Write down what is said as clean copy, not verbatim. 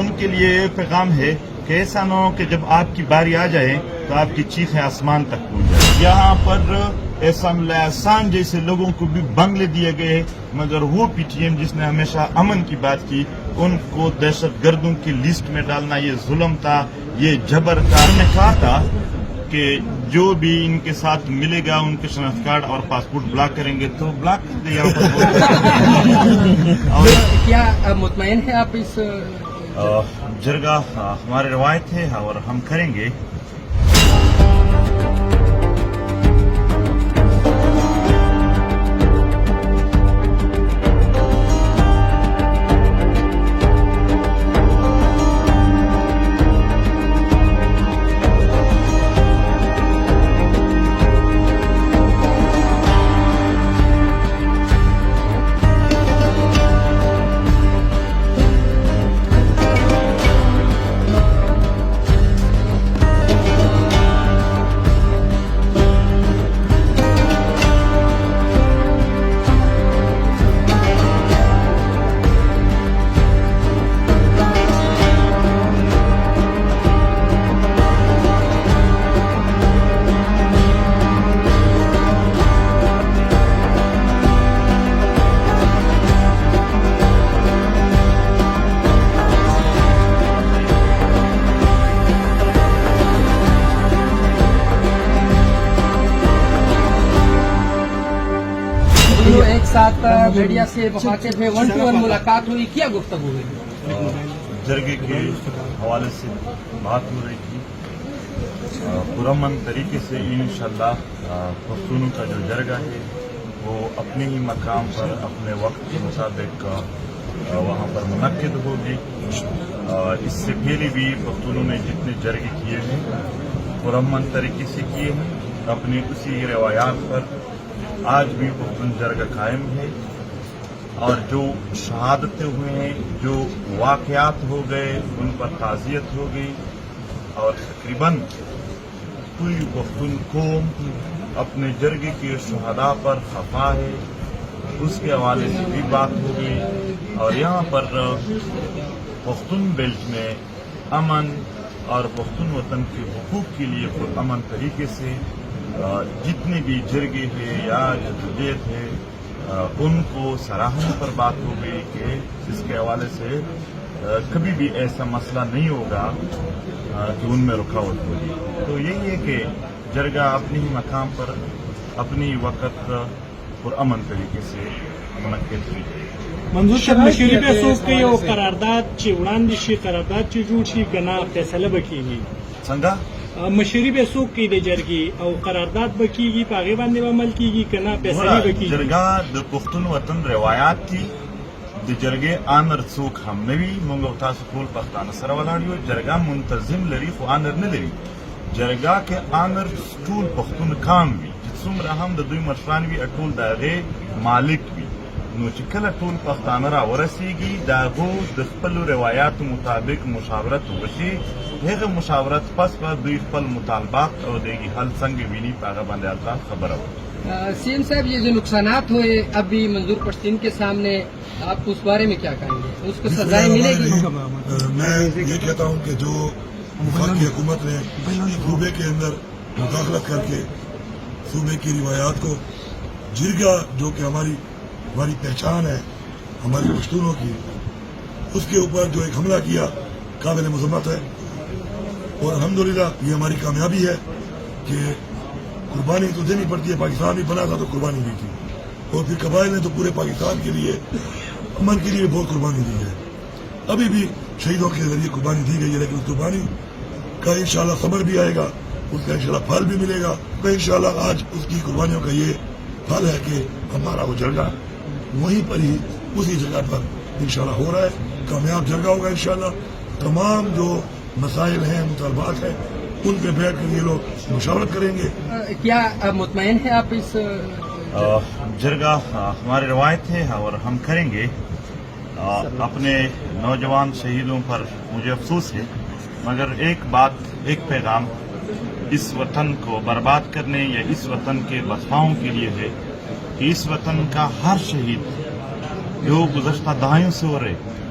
ان کے لیے یہ پیغام ہے کہ ایسا نہ ہو کہ جب آپ کی باری آ جائے تو آپ کی چیخیں آسمان تک پہنچ جائے. یہاں پر احسان اللہ احسان جیسے لوگوں کو بھی بنگلے دیے گئے، مگر وہ پی ٹی ایم جس نے ہمیشہ امن کی بات کی، ان کو دہشت گردوں کی لسٹ میں ڈالنا یہ ظلم تھا، یہ جبر تھا. ہم نے کہا تھا کہ جو بھی ان کے ساتھ ملے گا ان کے شناخت کارڈ اور پاسپورٹ بلاک کریں گے تو بلاک کر دے. اور کیا مطمئن ہے آپ اس جرگہ ہماری روایت ہے اور ہم کریں گے. ایک ساتھ میڈیا سے مخاطب میں 1-to-1 ملاقات ہوئی، کیا گفتگو ہوئی؟ جرگے کے حوالے سے بات ہو رہی تھی. پرامن طریقے سے انشاءاللہ پختونوں کا جو جرگہ ہے وہ اپنے ہی مقام پر اپنے وقت کے مطابق وہاں پر منعقد ہوگی. اس سے پہلے بھی پختونوں نے جتنے جرگے کیے ہیں پرامن طریقے سے کیے ہیں اپنی اسی روایات پر. آج بھی پختون جرگہ قائم ہے اور جو شہادتیں ہوئے ہیں، جو واقعات ہو گئے ان پر تعزیت ہو گئی اور تقریباً پوری پختون قوم اپنے جرگے کے شہداء پر خفا ہے. اس کے حوالے سے بھی بات ہو گئی اور یہاں پر پختون بیلٹ میں امن اور پختون وطن کے حقوق کے لیے پرامن طریقے سے جتنے بھی جرگے ہیں یا جدوجہد ہے ان کو سراہنے پر بات ہو گئی کہ اس کے حوالے سے کبھی بھی ایسا مسئلہ نہیں ہوگا کہ ان میں رکاوٹ ہوگی. تو یہی ہے کہ جرگہ اپنے ہی مقام پر اپنی وقت پرامن طریقے سے منعقد ہوئی. منظور صاحب مشورې به څوک کوي او قرارداد چې وړاندې شي قرارداد چې جوړ شي ګنا فیصله به کیږي. څنګه مشورې به څوک کوي د جرګې او قرارداد به کیږي په هغې باندې به عمل کیږي که نه فیصلې به کیږي. جرګه د پښتون وطن روایات دي. د جرګې آنر څوک هم نه وي. موږ او تاسو ټول پښتانه سره ولاړ یو. جرګه منتظم لري خو آنر نه لري. جرګه کې آنر ټول پښتون کام وي چې څومره هم د دوی مشران وي ټول د هغې مالک وي. نو چې کله ټول پښتانه را ورسیږي د هغو د خپلو روایاتو مطابق مشاورت وشي، هغه مشاورت پس به دوی خپل مطالبات او د حل څنګه ویني په هغه باندې البته خبره وکړي. سی ایم صاحب، یہ جو نقصانات ہوئے ابھی منظور پشتین کے سامنے، آپ اس بارے میں کیا کہیں گے؟ اس کو سزائیں ملے گی؟ میں یہ کہتا ہوں کہ جو وفاقی حکومت نے صوبے کے اندر مداخلت کر کے صوبے کی روایات کو، جرگہ جو کہ ہماری پہچان ہے ہماری پشتونوں کی، اس کے اوپر جو ایک حملہ کیا قابل مذمت ہے. اور الحمدللہ یہ ہماری کامیابی ہے کہ قربانی تو دینی پڑتی ہے. پاکستان بھی بنا تھا تو قربانی دی تھی اور پھر قبائل نے تو پورے پاکستان کے لیے امن کے لیے بہت قربانی دی ہے. ابھی بھی شہیدوں کے ذریعے قربانی دی گئی ہے، لیکن اس قربانی کا انشاءاللہ ثمر بھی آئے گا، اس کا انشاءاللہ پھل بھی ملے گا. تو انشاءاللہ آج اس کی قربانیوں کا یہ پھل ہے کہ ہمارا وہ جرگہ وہیں پر ہی اسی جگہ پر انشاءاللہ ہو رہا ہے. کامیاب جرگہ ہوگا انشاءاللہ. تمام جو مسائل ہیں، مطالبات ہیں، ان پہ بیٹھ کر یہ لوگ مشاورت کریں گے. کیا مطمئن ہے آپ اس جرگہ ہماری روایت ہے اور ہم کریں گے. اپنے نوجوان شہیدوں پر مجھے افسوس ہے، مگر ایک پیغام اس وطن کو برباد کرنے یا اس وطن کے بسپاؤں کے لیے ہے کہ اس وطن کا ہر شہید جو گزشتہ دہائیوں سے ہو رہے